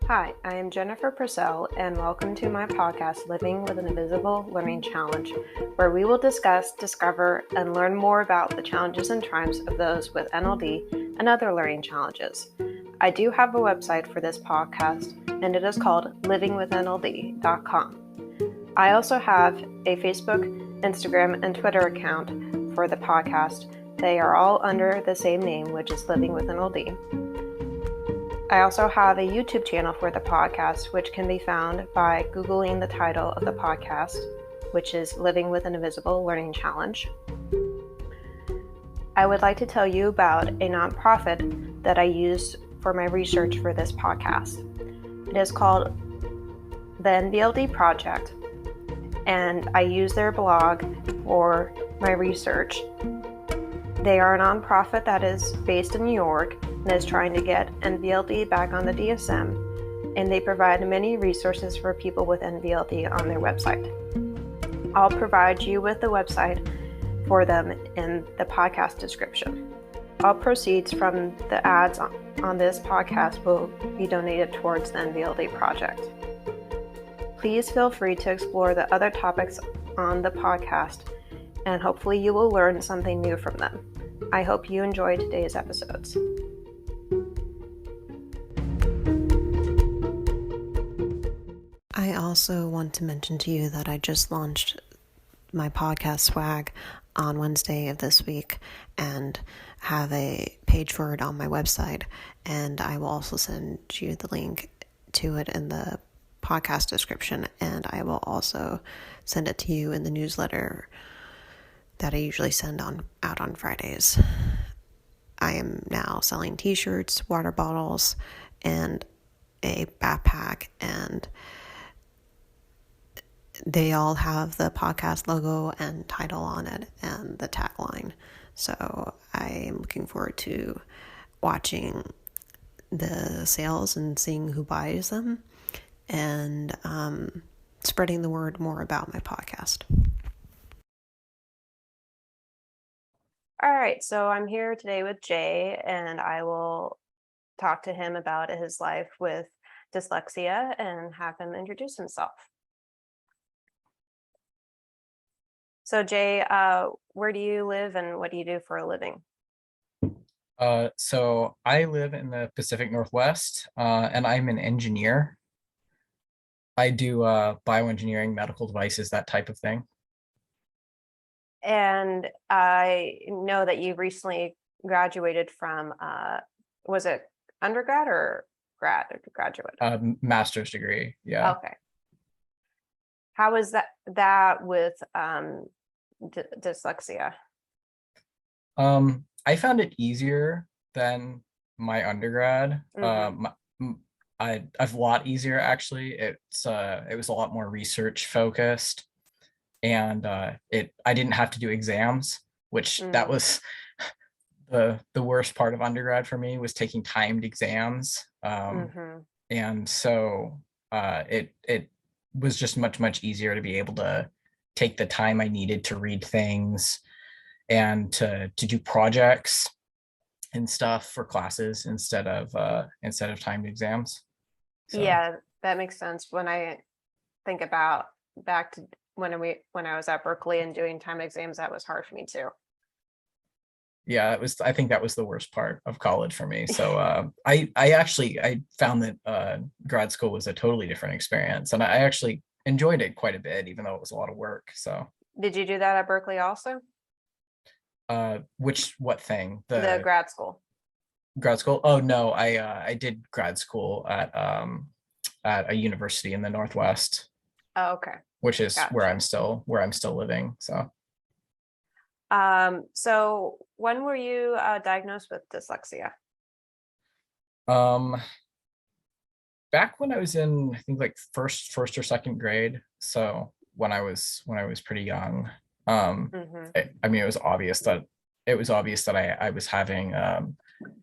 Hi, I am Jennifer Purcell, and welcome to my podcast, Living with an Invisible Learning Challenge, where we will discuss, discover, and learn more about the challenges and triumphs of those with NLD and other learning challenges. I do have a website for this podcast, and it is called livingwithnld.com. I also have a Facebook, Instagram, and Twitter account for the podcast. They are all under the same name, which is Living with NLD. I also have a YouTube channel for the podcast, which can be found by Googling the title of the podcast, which is Living with an Invisible Learning Challenge. I would like to tell you about a nonprofit that I use for my research for this podcast. It is called the NLD Project, and I use their blog for my research. They are a nonprofit that is based in New York and is trying to get NVLD back on the DSM, and they provide many resources for people with NVLD on their website. I'll provide you with the website for them in the podcast description. All proceeds from the ads on this podcast will be donated towards the NVLD project. Please feel free to explore the other topics on the podcast, and hopefully you will learn something new from them. I hope you enjoyed today's episodes. I also want to mention to you that I just launched my podcast swag on Wednesday of this week and have a page for it on my website, and I will also send you the link to it in the podcast description, and I will also send it to you in the newsletter that I usually send out on Fridays. I am now selling t-shirts, water bottles, and a backpack, and they all have the podcast logo and title on it and the tagline. So I am looking forward to watching the sales and seeing who buys them, and spreading the word more about my podcast. All right, so I'm here today with Jay, and I will talk to him about his life with dyslexia and have him introduce himself. So Jay, where do you live and what do you do for a living? So I live in the Pacific Northwest, and I'm an engineer. I do bioengineering, medical devices, that type of thing. And I know that you recently graduated from, was it undergrad or graduate? Master's degree, yeah. Okay. How is that with dyslexia? I found it easier than my undergrad. I've a lot easier actually. It was a lot more research focused, and I didn't have to do exams, which that was the worst part of undergrad for me, was taking timed exams. And so it was just much easier to be able to take the time I needed to read things and to do projects and stuff for classes instead of timed exams. So. Yeah, that makes sense. When I think about back to when I was at Berkeley and doing time exams, that was hard for me too. Yeah, I think that was the worst part of college for me. So I found that grad school was a totally different experience, and I actually enjoyed it quite a bit, even though it was a lot of work. So did you do that at Berkeley also? What thing? The grad school. Grad school? Oh no, I did grad school at a university in the Northwest. Oh, okay. Which is gotcha. where I'm still living. So so when were you diagnosed with dyslexia? Back when I was in, I think, like first or second grade. So when I was pretty young. I mean, it was obvious that I was having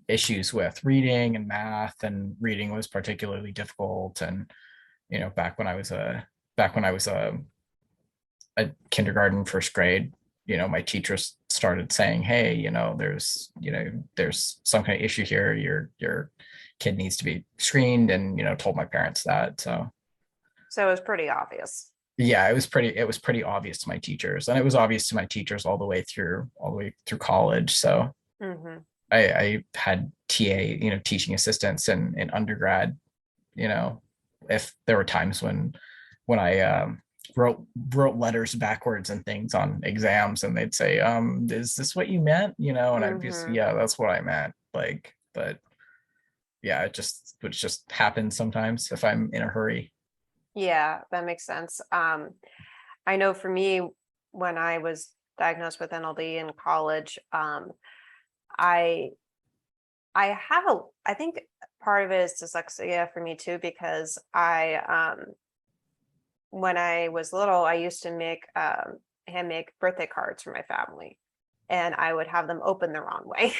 issues with reading and math, and reading was particularly difficult. And back when I was a kindergarten, first grade, my teachers started saying, hey, there's some kind of issue here. kid needs to be screened, and told my parents that. So So it was pretty obvious. yeah, it was pretty obvious to my teachers, and it was obvious to my teachers all the way through college. So Mm-hmm. I had teaching assistants in undergrad. you know if there were times when I wrote letters backwards and things on exams, and they'd say, is this what you meant? And I'd be just, Mm-hmm. yeah, that's what I meant. Like, but yeah, it just happens sometimes if I'm in a hurry. Yeah, that makes sense. I know for me, when I was diagnosed with NLD in college, I I think part of it is dyslexia for me too, because when I was little, I used to make hand make birthday cards for my family, and I would have them open the wrong way.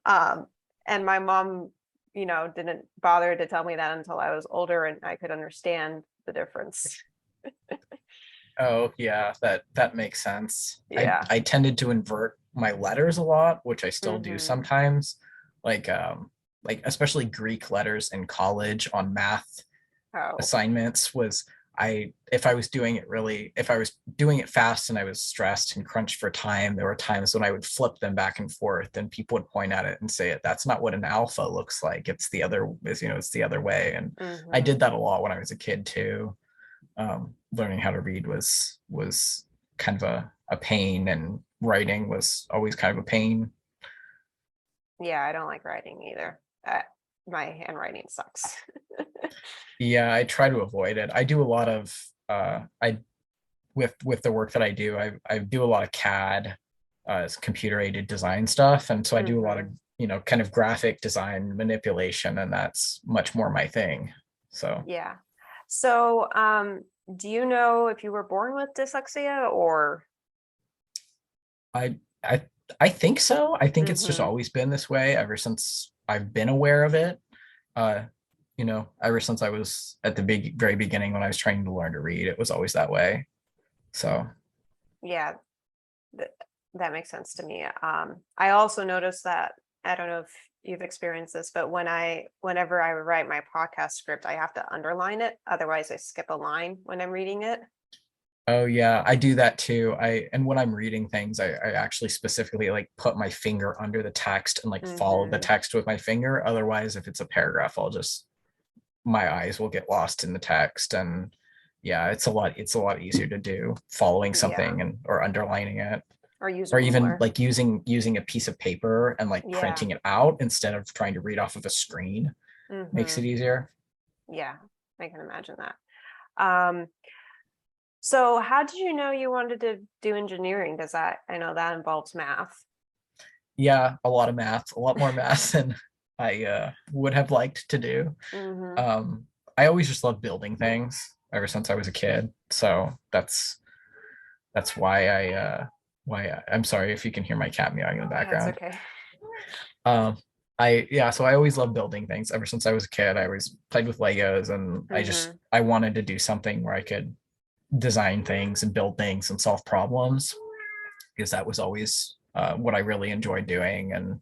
um, and my mom, didn't bother to tell me that until I was older and I could understand the difference. Oh yeah, that makes sense. I Yeah. I tended to invert my letters a lot, which I still do Mm-hmm. sometimes. Like especially Greek letters in college on math Oh, assignments was, if I was doing it fast and I was stressed and crunched for time, there were times when I would flip them back and forth, and people would point at it and say, that's not what an alpha looks like. It's the other way. And I mm-hmm. did that a lot when I was a kid too. Learning how to read was kind of a pain, and writing was always kind of a pain. Yeah, I don't like writing either. My handwriting sucks. Yeah, I try to avoid it. I do a lot of I with the work that I do, I do a lot of CAD, computer aided design stuff, and so I do a lot of Mm-hmm. kind of graphic design manipulation, and that's much more my thing. So Yeah. So, do you know if you were born with dyslexia or? I I I think so. I think it's just Mm-hmm. always been this way ever since I've been aware of it. Uh, ever since I was at the very beginning when I was trying to learn to read, it was always that way. So Yeah, th- that makes sense to me. I also noticed that, I don't know if you've experienced this, but whenever I write my podcast script, I have to underline it. Otherwise, I skip a line when I'm reading it. oh yeah, I do that too. And when I'm reading things, I actually specifically like put my finger under the text and like follow the Mm-hmm. text with my finger. Otherwise, if it's a paragraph, my eyes will get lost in the text. And yeah, it's a lot easier to do following Yeah, something and or underlining it, or use a or even ruler. like using a piece of paper and like Yeah. printing it out instead of trying to read off of a screen makes Mm-hmm. it easier. Yeah, I can imagine that. Um, so how did you know you wanted to do engineering? Because I know that involves math. Yeah, a lot of math, a lot more math than I would have liked to do. Mm-hmm. Um, I always just loved building things ever since I was a kid. So that's I'm sorry if you can hear my cat meowing in the That's background. okay. Um, so I always loved building things ever since I was a kid. I always played with Legos, and Mm-hmm. I wanted to do something where I could design things and build things and solve problems, because that was always what I really enjoyed doing. And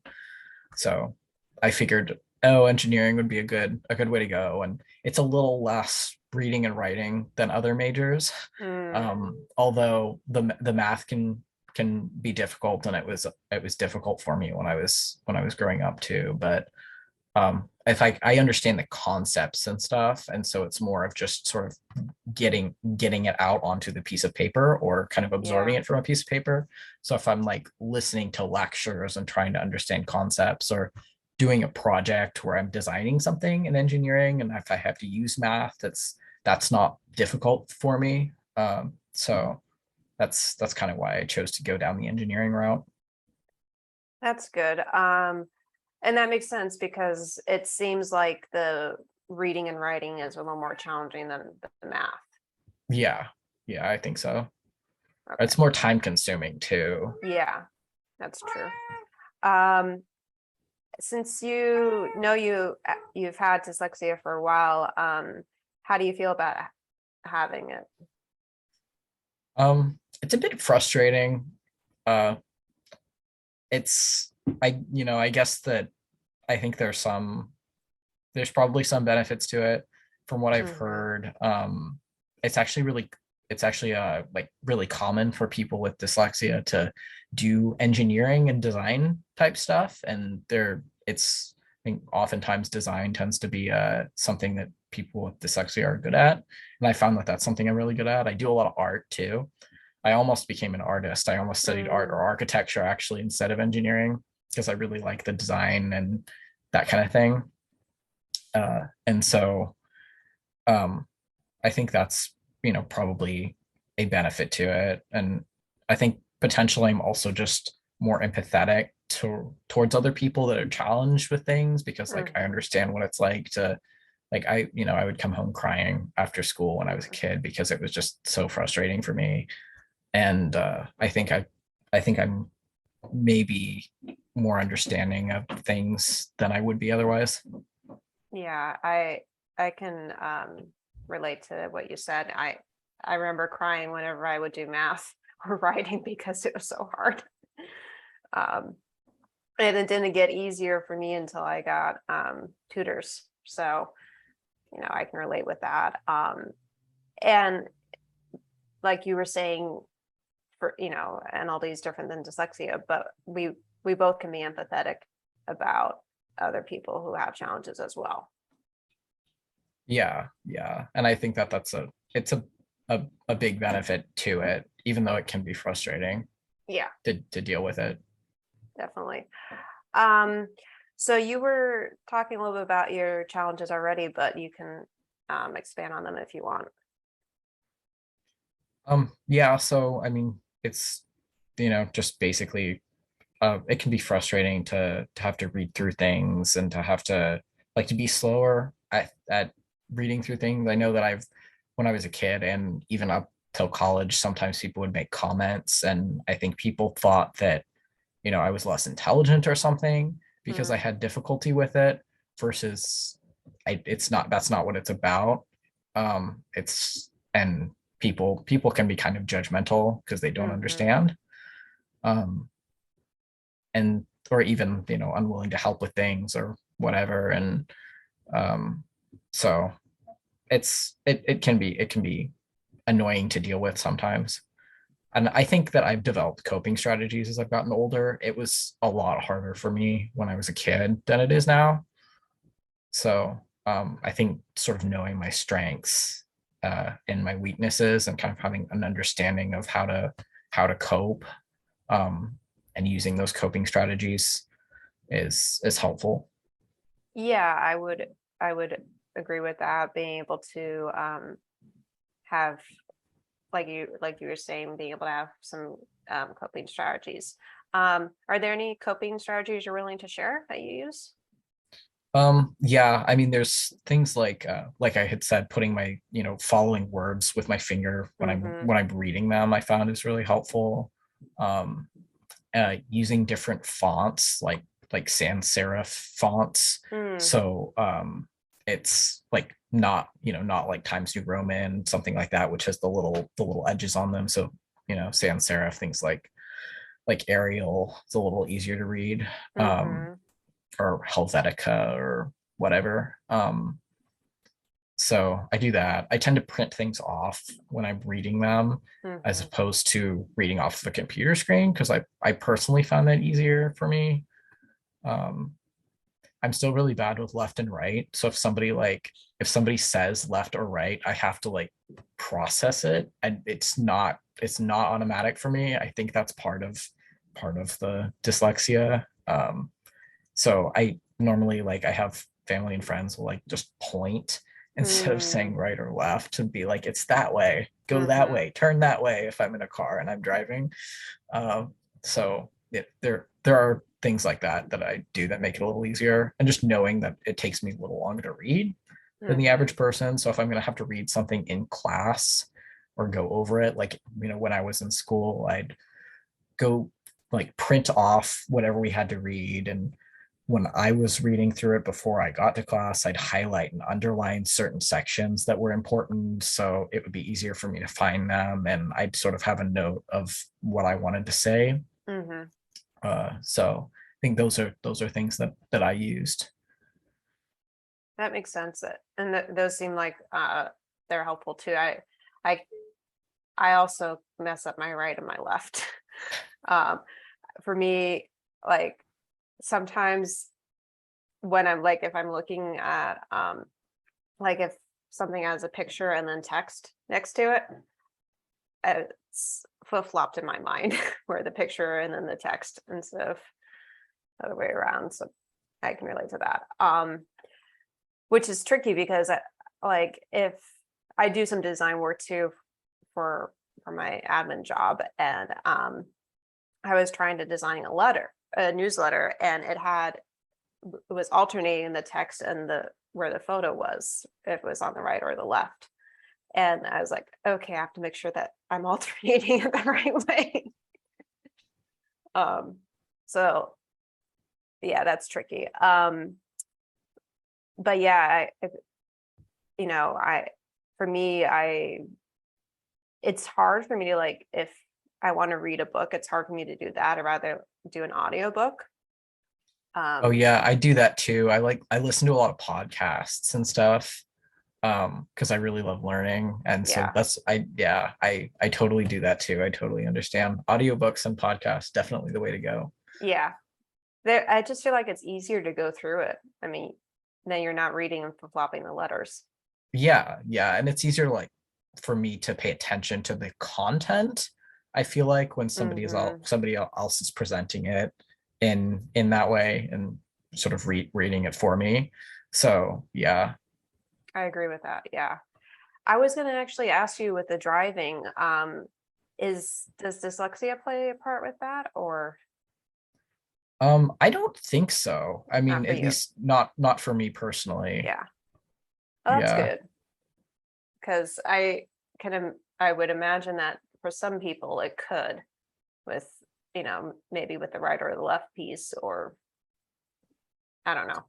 so I figured, oh, engineering would be a good way to go, and it's a little less reading and writing than other majors. Mm. Although the math can be difficult, and it was difficult for me when I was growing up too. But if I understand the concepts and stuff, and so it's more of just sort of getting it out onto the piece of paper, or kind of absorbing Yeah. it from a piece of paper. So if I'm like listening to lectures and trying to understand concepts, or doing a project where I'm designing something in engineering, and if I have to use math, that's not difficult for me. So that's kind of why I chose to go down the engineering route. That's good. And that makes sense because it seems like the reading and writing is a little more challenging than the math. Yeah, yeah, I think so. Okay. It's more time consuming too. Yeah, that's true. Um, since you've had dyslexia for a while, how do you feel about having it? It's a bit frustrating. Uh, it's I guess that I think there's some there's probably some benefits to it. From what I've Mm-hmm. heard, it's actually really it's actually like really common for people with dyslexia to do engineering and design type stuff, and it's I think oftentimes design tends to be something that people with dyslexia are good at, and I found that that's something I'm really good at. I do a lot of art too. I almost became an artist. I almost studied art or Mm. architecture actually instead of engineering because I really like the design and that kind of thing. And so um, I think that's, probably a benefit to it. And I think potentially I'm also just more empathetic towards other people that are challenged with things because like I Mm-hmm. understand what it's like to like I would come home crying after school when I was a Mm-hmm. kid because it was just so frustrating for me. And I think I'm maybe more understanding of things than I would be otherwise. Yeah, I can relate to what you said. I remember crying whenever I would do math or writing because it was so hard. Um, and it didn't get easier for me until I got tutors. So, I can relate with that. And like you were saying, for NLD is different than dyslexia, but we both can be empathetic about other people who have challenges as well. Yeah, yeah. And I think that it's a big benefit to it, even though it can be frustrating Yeah, to deal with it. definitely. Um, so you were talking a little bit about your challenges already, but you can expand on them if you want. Yeah, so I mean, it's just basically it can be frustrating to have to read through things and to have to like to be slower at reading through things. I know that when I was a kid and even up till college, sometimes people would make comments, and I think people thought that I was less intelligent or something because I Mm, had difficulty with it versus it's not that's not what it's about. It's and people can be kind of judgmental because they don't mm-hmm. understand. Um, and or even unwilling to help with things or whatever, and um so it can be annoying to deal with sometimes, and I think that I've developed coping strategies as I've gotten older. It was a lot harder for me when I was a kid than it is now. So I think sort of knowing my strengths and my weaknesses and kind of having an understanding of how to cope, um, and using those coping strategies is helpful. Yeah, I would agree with that. Being able to have like you were saying, being able to have some coping strategies. Are there any coping strategies you're willing to share that you use? Yeah, I mean, there's things like I had said, putting my, following words with my finger Mm-hmm. when I'm reading them, I found is really helpful. Um, Using different fonts like sans serif fonts. Mm, So it's like not like Times New Roman, something like that, which has the little edges on them. So, sans serif, things like Arial, it's a little easier to read. Um, mm-hmm. or Helvetica or whatever. So I do that. I tend to print things off when I'm reading them as Mm-hmm. opposed to reading off the computer screen because I personally found that easier for me. Um, I'm still really bad with left and right. So if somebody says left or right, I have to like process it, and it's not automatic for me. I think that's part of the dyslexia. So I normally like I have family and friends will like just point instead of saying Mm, right or left to be like it's that way, go that mm-hmm. way, turn that way if I'm in a car and I'm driving. Um, so there are things like that I do that make it a little easier, and just knowing that it takes me a little longer to read than the Mm-hmm. average person. So if I'm going to have to read something in class or go over it, like when I was in school, I'd go like print off whatever we had to read, and when I was reading through it before I got to class, I'd highlight and underline certain sections that were important. So it would be easier for me to find them. And I'd sort of have a note of what I wanted to say. Mm-hmm. So I think those are things that I used. That makes sense. And those seem like they're helpful too. I I also mess up my right and my left. um, for me, like sometimes when I'm like if I'm looking at like if something has a picture and then text next to it, it's flip-flopped in my mind where the picture and then the text instead of the other way around. So I can relate to that. Which is tricky because like if I do some design work too for my admin job, and I was trying to design a newsletter, and it was alternating the text and the where the photo was, if it was on the right or the left. And I was like, okay, I have to make sure that I'm alternating it the right way. So yeah, that's tricky. But yeah, you know, for me, it's hard for me to like, if I want to read a book, it's hard for me to do that. I'd rather do an audiobook. Oh yeah, I do that too. I listen to a lot of podcasts and stuff because I really love learning. And so Yeah, I totally do that too. I totally understand. Audiobooks and podcasts, definitely the way to go. yeah. I just feel like it's easier to go through it. I mean, then you're not reading and flopping the letters. Yeah, yeah. And it's easier like for me to pay attention to the content. I feel like when Hmm. somebody else is presenting it in that way and sort of reading it for me. So yeah. I agree with that. Yeah. I was going to actually ask you with the driving, does dyslexia play a part with that or I don't think so. I not mean, for at you? least not for me personally. Yeah. Oh, that's Yeah. good. Because I would imagine that for some people it could with, maybe with the right or the left piece, or I don't know.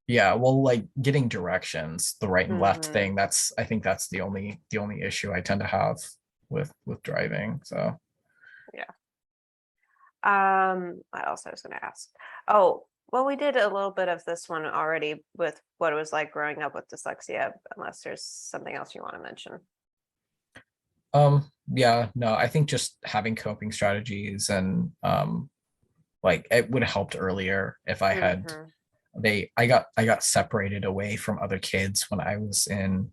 Yeah, well, like getting directions, the right and left Hmm. thing, I think that's the only issue I tend to have with driving. So Yeah. What else I was going to ask? Oh, well, we did a little bit of this one already with what it was like growing up with dyslexia, unless there's something else you want to mention. yeah, no, I think just having coping strategies and like it would have helped earlier if I had Hmm. I got separated away from other kids when I was in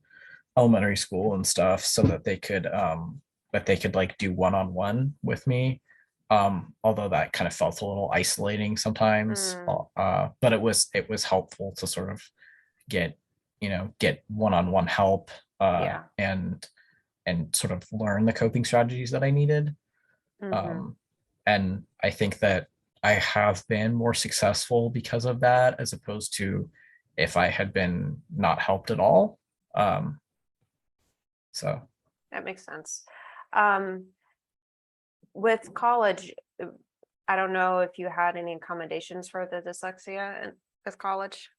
elementary school and stuff so that they could like do one-on-one with me, although that kind of felt a little isolating sometimes, Mm, but it was helpful to sort of get get one-on-one help, yeah. and sort of learn the coping strategies that I needed. Hmm. um, and I think that I have been more successful because of that as opposed to if I had been not helped at all. um, so That makes sense. Um, with college, I don't know if you had any accommodations for the dyslexia with college.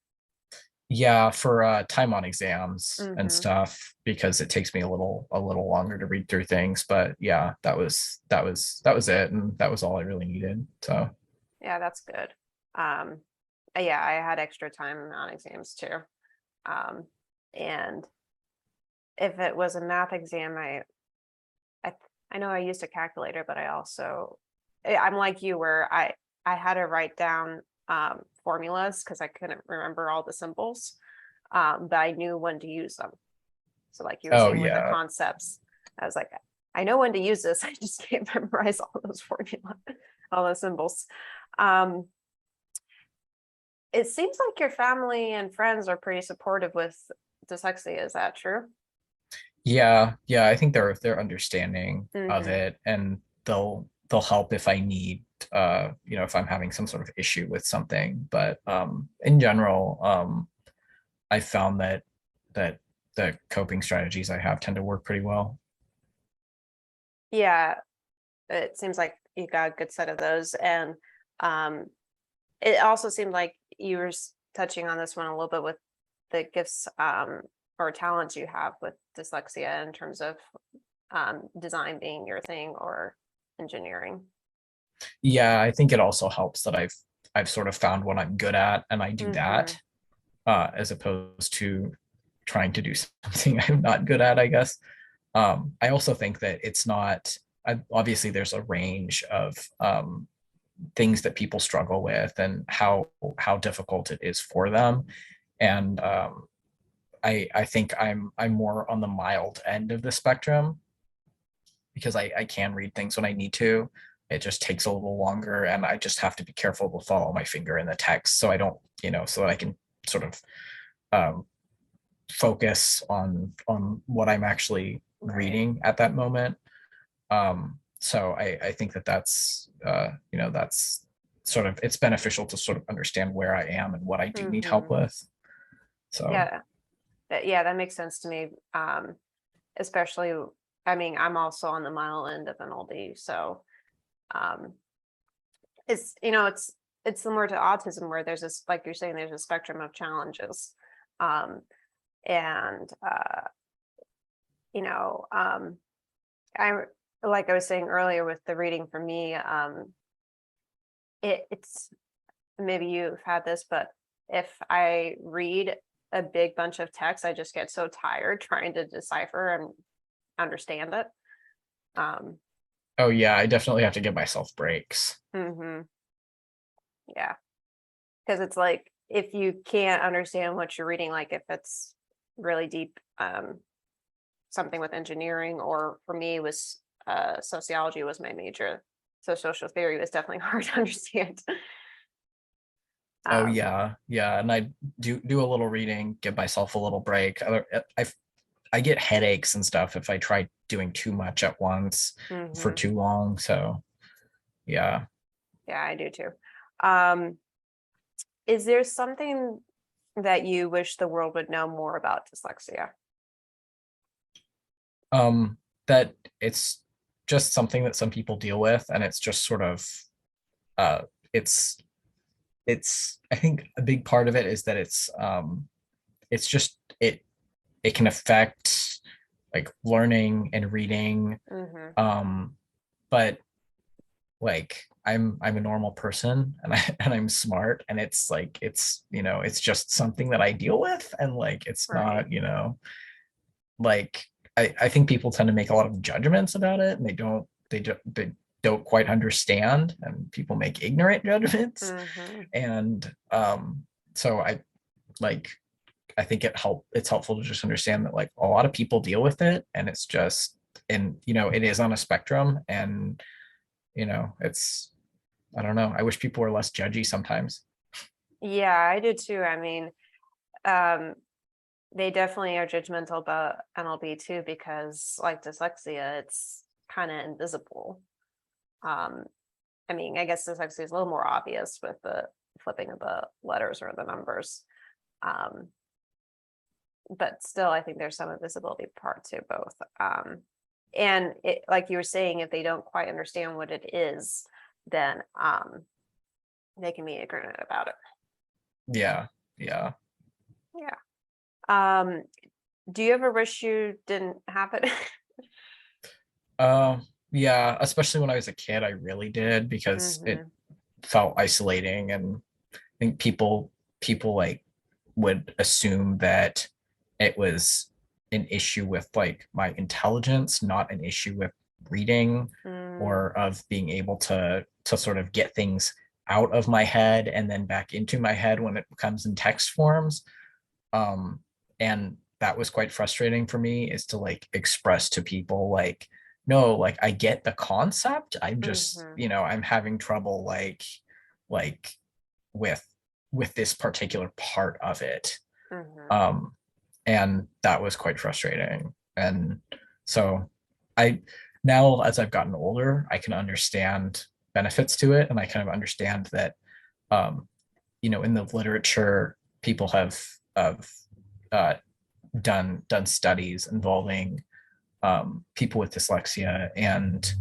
yeah, for time on exams and Hmm. stuff, because it takes me a little longer to read through things. But yeah, that was it, and that was all I really needed. So Yeah, that's good. Um, yeah, I had extra time on exams too. Um, and if it was a math exam, I I know I used a calculator, but I'm like you where I had to write down formulas because I couldn't remember all the symbols, but I knew when to use them. So like you were oh saying with the yeah. concepts, I was like, I know when to use this. I just can't memorize all those formula, all those symbols. Um, it seems like your family and friends are pretty supportive with dyslexia. Is that true? Yeah, I think they're understanding of Mm-hmm. it, and they'll help if I need, if I'm having some sort of issue with something. But in general, I found that the coping strategies I have tend to work pretty well. Yeah, it seems like you got a good set of those, and um, it also seemed like you were touching on this one a little bit with the gifts or talents you have with dyslexia in terms of design being your thing or engineering. Yeah, I think it also helps that I've sort of found what I'm good at and I do Hmm. that. as opposed to trying to do something I'm not good at, I guess. I also think that it's not, obviously there's a range of things that people struggle with and how difficult it is for them. And I think I'm more on the mild end of the spectrum because I can read things when I need to. It just takes a little longer, and I just have to be careful to follow my finger in the text so I don't, so that I can sort of um, focus on what I'm actually reading at that moment. So I think that that's sort of, it's beneficial to sort of understand where I am and what I do need help with. So Yeah, yeah, that makes sense to me. Especially, I mean, I'm also on the mild end of NLD, so um, it's similar to autism where there's this, like you're saying, there's a spectrum of challenges, and I like I was saying earlier with the reading for me, it's maybe you've had this, but if I read a big bunch of text, I just get so tired trying to decipher and understand it. oh yeah, I definitely have to give myself breaks. Yeah, because it's like if you can't understand what you're reading, like if it's really deep, something with engineering, or for me was sociology was my major, so social theory was definitely hard to understand. Oh yeah, yeah, and I do a little reading, give myself a little break. I get headaches and stuff if I try doing too much at once for too long. So yeah. Yeah, I do too. Is there something that you wish the world would know more about dyslexia? That it's just something that some people deal with, and it's just sort of uh it's I think a big part of it is that it's just it can affect like learning and reading. But like I'm a normal person, and I'm smart, and it's like it's just something that I deal with, and like it's Right. not, like I think people tend to make a lot of judgments about it, and they don't quite understand, and people make ignorant judgments. And so like I think it's helpful to just understand that like a lot of people deal with it, and it's just, and it is on a spectrum, and it's, I don't know, I wish people were less judgy sometimes. Yeah, I do too. I mean, um, they definitely are judgmental about NLP too, because like dyslexia, it's kind of invisible. Um, I mean, I guess dyslexia is a little more obvious with the flipping of the letters or the numbers. Um, but still, I think there's some invisibility part to both. And it, like you were saying, if they don't quite understand what it is, then they can be ignorant about it. Yeah, yeah. Yeah. Um, do you ever wish you didn't have it? Yeah, especially when I was a kid, I really did, because it felt isolating, and I think people like would assume that it was an issue with like my intelligence, not an issue with reading or of being able to sort of get things out of my head and then back into my head when it comes in text forms. And that was quite frustrating for me, is to like express to people like, no, like I get the concept, I'm just I'm having trouble like with this particular part of it. And that was quite frustrating. And so I now, as I've gotten older, I can understand benefits to it, and I kind of understand that um in the literature, people have uh, done studies involving people with dyslexia, and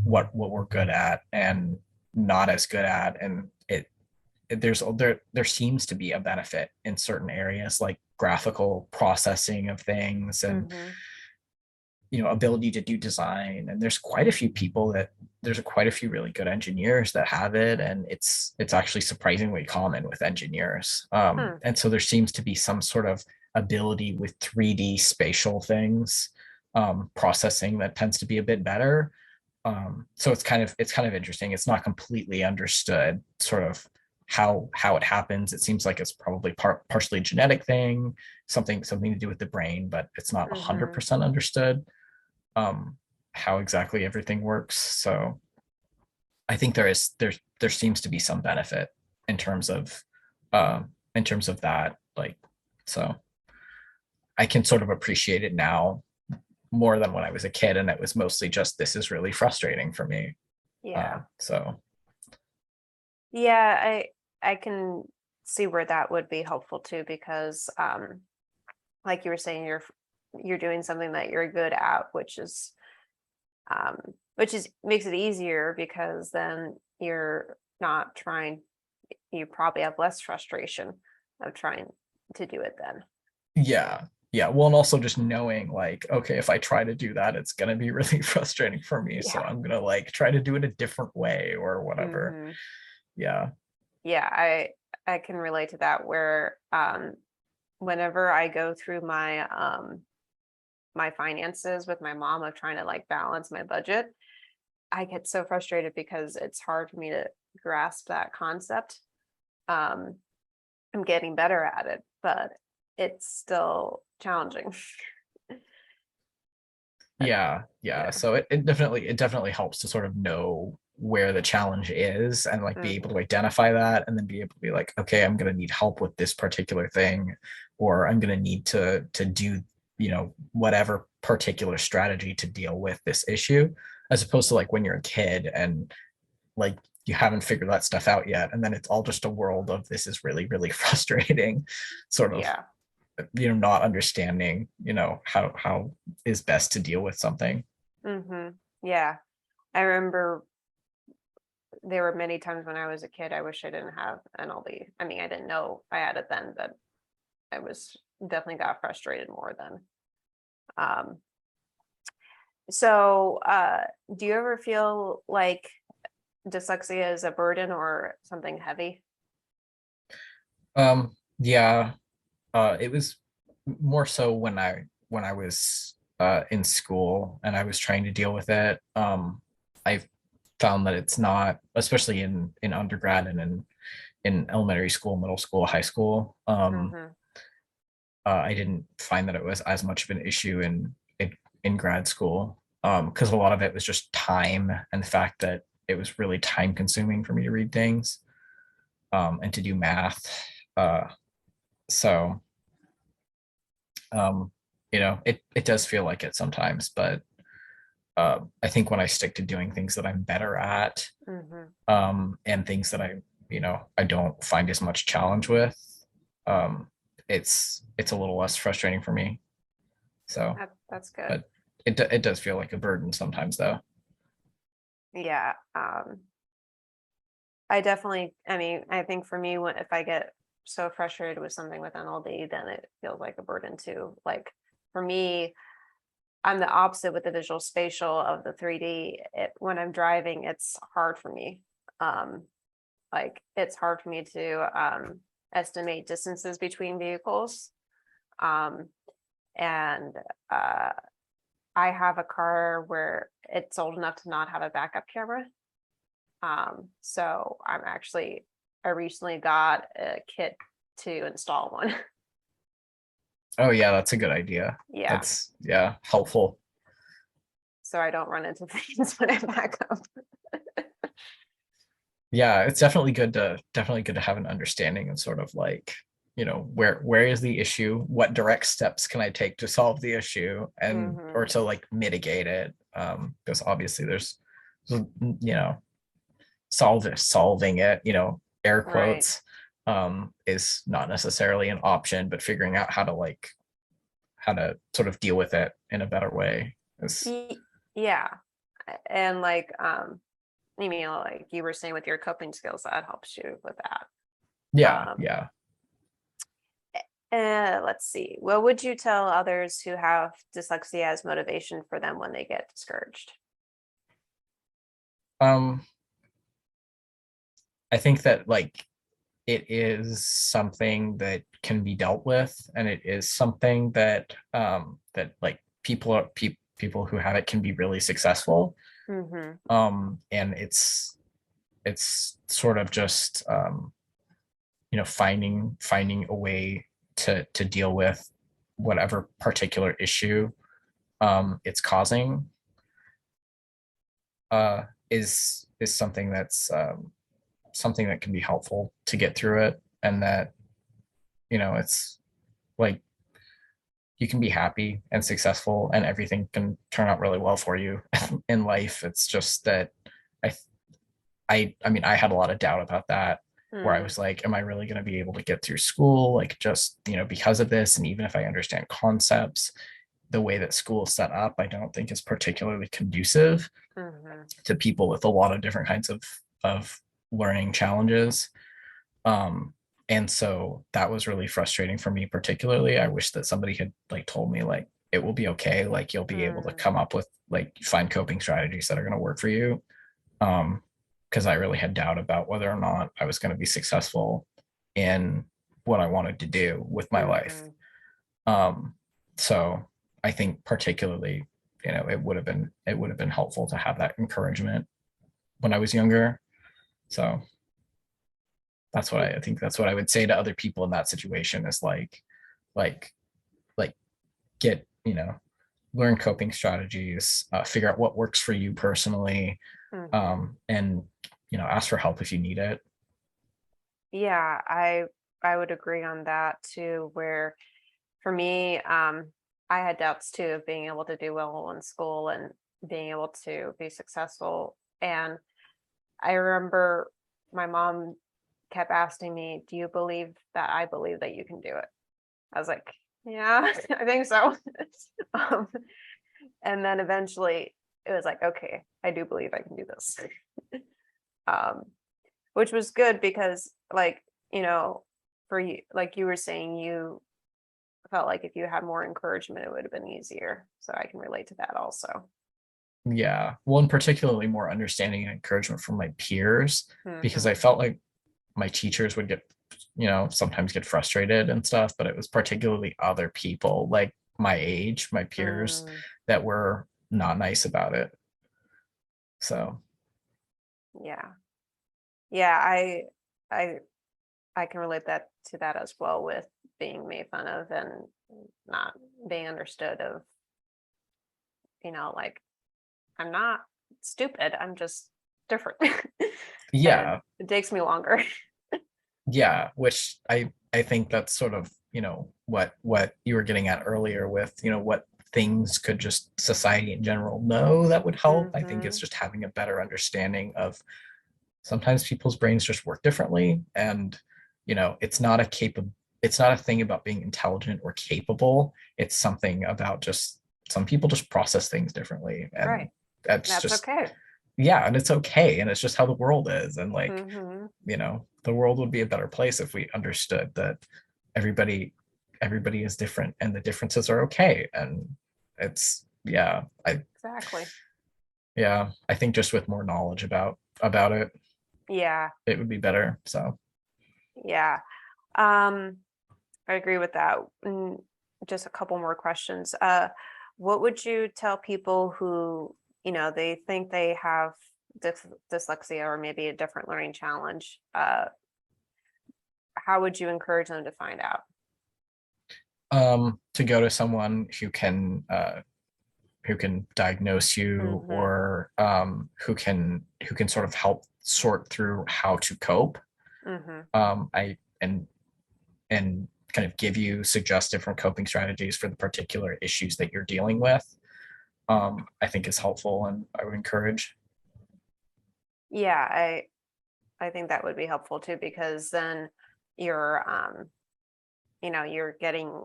what we're good at and not as good at, and there seems to be a benefit in certain areas like graphical processing of things, and ability to do design. And there's quite a few really good engineers that have it, and it's actually surprisingly common with engineers. Hmm. And so there seems to be some sort of ability with 3D spatial things, processing, that tends to be a bit better. So it's kind of interesting. It's not completely understood sort of how it happens. It seems like it's probably partially a genetic thing, something to do with the brain, but it's not Mm-hmm. 100% understood, um, how exactly everything works. So I think there seems to be some benefit in terms of that. Like, so I can sort of appreciate it now more than when I was a kid, and it was mostly just, this is really frustrating for me. Yeah. So Yeah, I can see where that would be helpful too, because like you were saying, you're doing something that you're good at, um which is makes it easier, because then you're not trying, you probably have less frustration of trying to do it then. yeah, yeah. Well, and also just knowing, like, okay, if I try to do that, it's gonna be really frustrating for me. So Yeah. I'm gonna like try to do it a different way or whatever. Hmm. Yeah. Yeah, I can relate to that, where whenever I go through my finances with my mom, of trying to like balance my budget, I get so frustrated because it's hard for me to grasp that concept. Um, I'm getting better at it, but it's still challenging. Yeah, yeah. Yeah. So it definitely helps to sort of know where the challenge is, and like be able Hmm. to identify that, and then be able to be like, okay, I'm gonna need help with this particular thing, or I'm gonna need to do, whatever particular strategy to deal with this issue, as opposed to like when you're a kid and like you haven't figured that stuff out yet, and then it's all just a world of, this is really, really frustrating, sort of, Yeah. not understanding, how is best to deal with something. Hmm. Yeah. I remember there were many times when I was a kid, I wish I didn't have NLD. I mean, I didn't know I had it then, but I was definitely got frustrated more then. Um, so do you ever feel like dyslexia is a burden or something heavy? Yeah, it was more so when I was in school and I was trying to deal with it. I found that it's not, especially in undergrad and in elementary school, middle school, high school. Hmm. I didn't find that it was as much of an issue in grad school, because a lot of it was just time, and the fact that it was really time consuming for me to read things, and to do math. Uh, so it does feel like it sometimes, but I think when I stick to doing things that I'm better at, Hmm. and things that I don't find as much challenge with, um, it's a little less frustrating for me. So, That's good. but it does feel like a burden sometimes, though. Yeah. I definitely, I mean, I think for me, if I get so frustrated with something with NLD, then it feels like a burden too. Like for me, I'm the opposite with the visual spatial of the 3D. When I'm driving, it's hard for me. Um, like it's hard for me to estimate distances between vehicles. Um, and uh, I have a car where it's old enough to not have a backup camera. So I recently got a kit to install one. Oh yeah, that's a good idea. Yeah. That's, yeah, helpful. So I don't run into things when I back up. Yeah, it's definitely good to have an understanding of sort of like, where is the issue, what direct steps can I take to solve the issue, and Hmm. or to like mitigate it, because obviously there's, solving it, air Right. quotes, is not necessarily an option, but figuring out how to sort of deal with it in a better way is. Yeah. And like, you mean like you were saying with your coping skills, that helps you with that. Yeah, Um, yeah. Let's see. What would you tell others who have dyslexia as motivation for them when they get discouraged? Um, I think that like it is something that can be dealt with, and it is something that that like people who have it can be really successful. Mm-hmm. And it's sort of just finding a way to deal with whatever particular issue it's causing is something that's something that can be helpful to get through it, and that it's like you can be happy and successful and everything can turn out really well for you in life. It's just that I I mean, I had a lot of doubt about that, where I Mm, was like, am I really going to be able to get through school? Like, just, because of this. And even if I understand concepts, the way that school is set up, I don't think is particularly conducive mm-hmm. to people with a lot of different kinds of learning challenges. Um, and so that was really frustrating for me, particularly. I wish that somebody had like told me like it will be okay, like you'll be able to Mm, come up with like find coping strategies that are going to work for you. um because I really had doubt about whether or not I was going to be successful in what I wanted to do with my life. mm-hmm. um so I think particularly, it would have been helpful to have that encouragement when I was younger. So I think that's what I would say to other people in that situation is like like get, learn coping strategies, figure out what works for you personally, Mm-hmm. and ask for help if you need it. Yeah, I would agree on that too, where for me, I had doubts too of being able to do well in school and being able to be successful. And I remember my mom kept asking me, "Do you believe that I believe that you can do it?" I was like, "Yeah, I think so." um, and then eventually it was like, "Okay, I do believe I can do this." um, which was good because, like, you know, for you, like you were saying, you felt like if you had more encouragement, it would have been easier. So I can relate to that also. Yeah, well, and particularly more understanding and encouragement from my peers, because I Hmm. felt like my teachers would get, sometimes get frustrated and stuff, but it was particularly other people like my age, my peers, Mm, that were not nice about it. So yeah, yeah, I, I can relate that to that as well with being made fun of and not being understood of, like I'm not stupid, I'm just different. And yeah, it takes me longer. yeah, which I think that's sort of, what you were getting at earlier with, what things could just society in general know that would help. I think it's Hmm. just having a better understanding of sometimes people's brains just work differently, and it's not a thing about being intelligent or capable. It's something about just some people just process things differently, and Right. that's That's just, okay. yeah, and it's okay, and it's just how the world is. And like, Hmm. the world would be a better place if we understood that everybody everybody is different and the differences are okay. And it's, Exactly. I think just with more knowledge about it, Yeah. it would be better. So Yeah. Um, I agree with that. Just a couple more questions. What would you tell people who, they think they have dyslexia or maybe a different learning challenge? How would you encourage them to find out? to go to someone who can diagnose you, Hmm. or who can sort of help sort through how to cope. Hmm. I and kind of suggest different coping strategies for the particular issues that you're dealing with. I think is helpful, and I would encourage. Yeah, I think that would be helpful too because then you're you're getting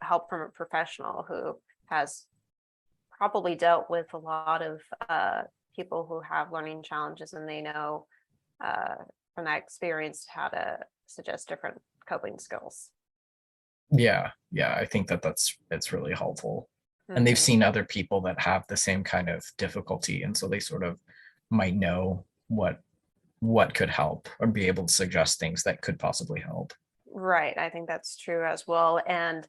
help from a professional who has probably dealt with a lot of people who have learning challenges and they know uh, from that experience how to suggest different coping skills. Yeah, yeah, I think that it's really helpful. And they've Hmm. seen other people that have the same kind of difficulty, and so they sort of might know what could help or be able to suggest things that could possibly help. Right. I think that's true as well. And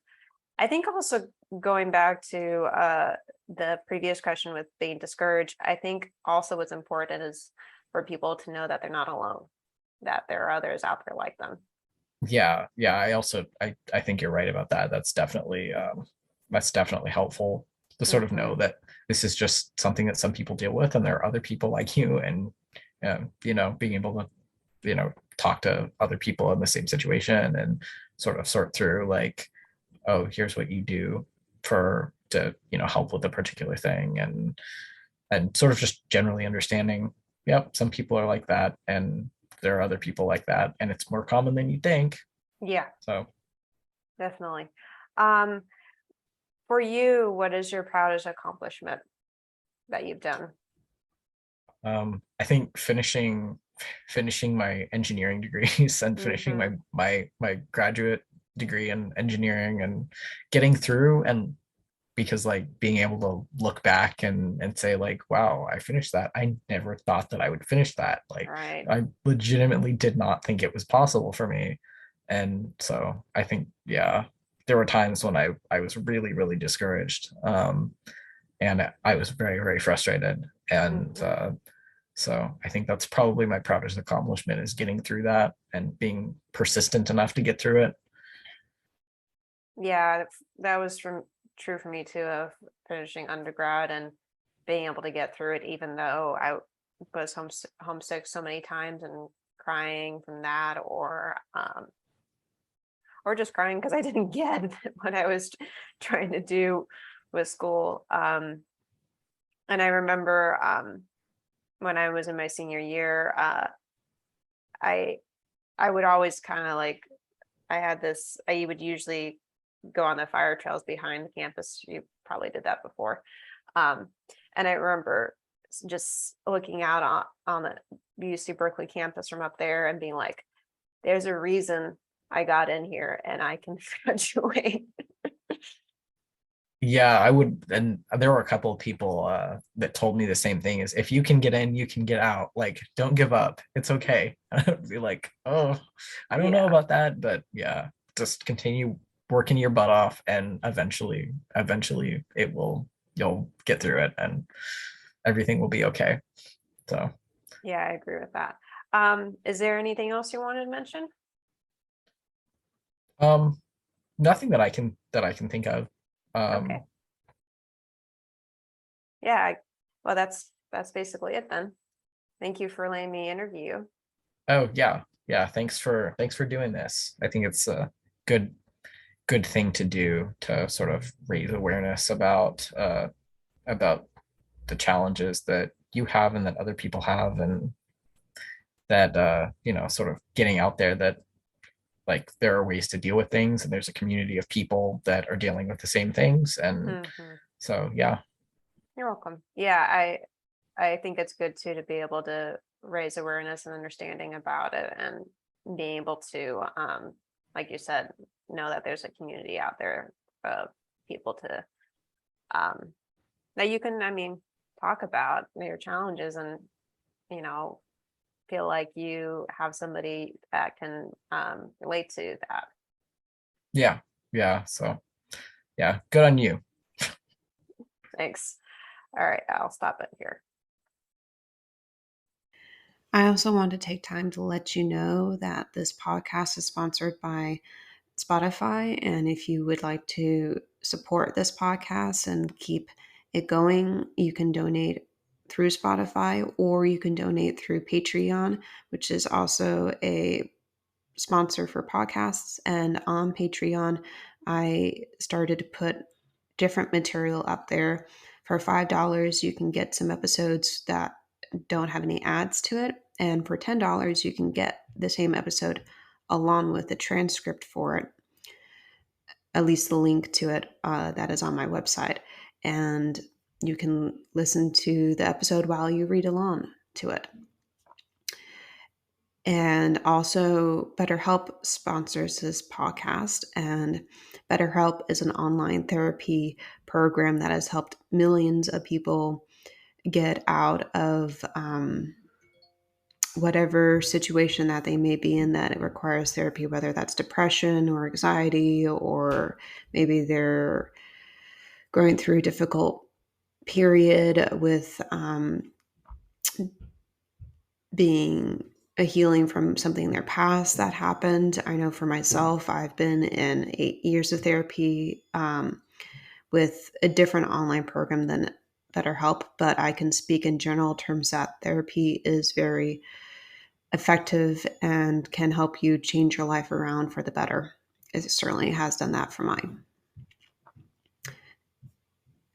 I think also going back to the previous question with being discouraged, I think also what's important is for people to know that they're not alone, that there are others out there like them. Yeah, yeah, I think you're right about that. That's definitely helpful to sort of know Hmm. that this is just something that some people deal with, and there are other people like you, and being able to talk to other people in the same situation and sort of sort through like, oh, here's what you do for to help with a particular thing, and sort of just generally understanding, yep, some people are like that, and there are other people like that, and it's more common than you think. Yeah, So definitely. Um, for you, what is your proudest accomplishment that you've done? I think finishing my engineering degrees and finishing Hmm. my graduate degree in engineering and getting through, and because like being able to look back and say like, wow, I finished that. I never thought that I would finish that. Like Right. I legitimately did not think it was possible for me. And so I think, yeah, there were times when I was really, really discouraged. And I was very, very frustrated. And Hmm. so I think that's probably my proudest accomplishment, is getting through that and being persistent enough to get through it. Yeah, that was true for me too, of finishing undergrad and being able to get through it, even though I was homesick so many times and crying from that, or just crying because I didn't get what I was trying to do with school. And I remember when I was in my senior year, I I would always kind of like I had this. I would usually go on the fire trails behind the campus. You probably did that before. Um, and I remember just looking out on the UC Berkeley campus from up there and being like, "There's a reason I got in here, and I can graduate." Yeah, I would, and there were a couple of people that told me the same thing: is if you can get in, you can get out. Like, don't give up. It's okay. I'd be like, oh, I don't know Yeah, about that, but yeah, just continue working your butt off, and eventually, you'll get through it, and everything will be okay. So, yeah, I agree with that. Is there anything else you wanted to mention? um, nothing that I can think of. Okay. Um, Yeah. Well, that's basically it then. Thank you for letting me interview you. oh yeah, yeah. Thanks for doing this. I think it's a good good thing to do to sort of raise awareness about the challenges that you have and that other people have, and that sort of getting out there that like there are ways to deal with things, and there's a community of people that are dealing with the same things. And Hmm. so yeah. You're welcome. Yeah, I think it's good too to be able to raise awareness and understanding about it, and being able to, like you said, know that there's a community out there of people to um, that you can, I mean, talk about your challenges, and you know, feel like you have somebody that can relate to that. Yeah, yeah, so yeah, good on you. Thanks. All right, I'll stop it here. I also want to take time to let you know that this podcast is sponsored by Spotify. And if you would like to support this podcast and keep it going, you can donate through Spotify, or you can donate through Patreon, which is also a sponsor for podcasts. And on Patreon, I started to put different material up there. For $5, you can get some episodes that don't have any ads to it. And for $10, you can get the same episode along with the transcript for it, at least the link to it that is on my website. And you can listen to the episode while you read along to it. And also, BetterHelp sponsors this podcast, and BetterHelp is an online therapy program that has helped millions of people get out of whatever situation that they may be in that it requires therapy, whether that's depression or anxiety, or maybe they're going through a difficult period with being a healing from something in their past that happened. I know for myself, I've been in 8 years of therapy with a different online program than BetterHelp, but I can speak in general terms that therapy is very effective and can help you change your life around for the better. It certainly has done that for mine.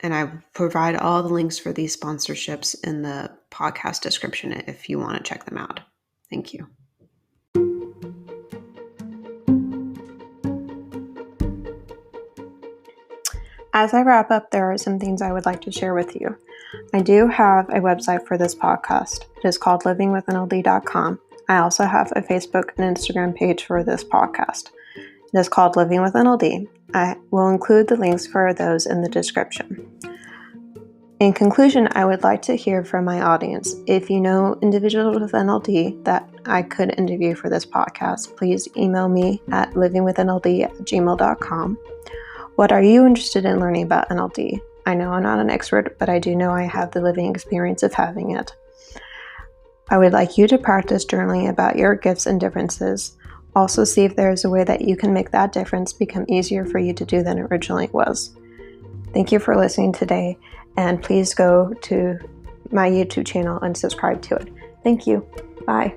And I provide all the links for these sponsorships in the podcast description if you want to check them out. Thank you. As I wrap up, there are some things I would like to share with you. I do have a website for this podcast. It is called livingwithnld.com. I also have a Facebook and Instagram page for this podcast. It is called Living with NLD. I will include the links for those in the description. In conclusion, I would like to hear from my audience. If you know individuals with NLD that I could interview for this podcast, please email me at livingwithnld@gmail.com. What are you interested in learning about NLD? I know I'm not an expert, but I do know I have the living experience of having it. I would like you to practice journaling about your gifts and differences. Also see if there is a way that you can make that difference become easier for you to do than it originally was. Thank you for listening today, and please go to my YouTube channel and subscribe to it. Thank you. Bye.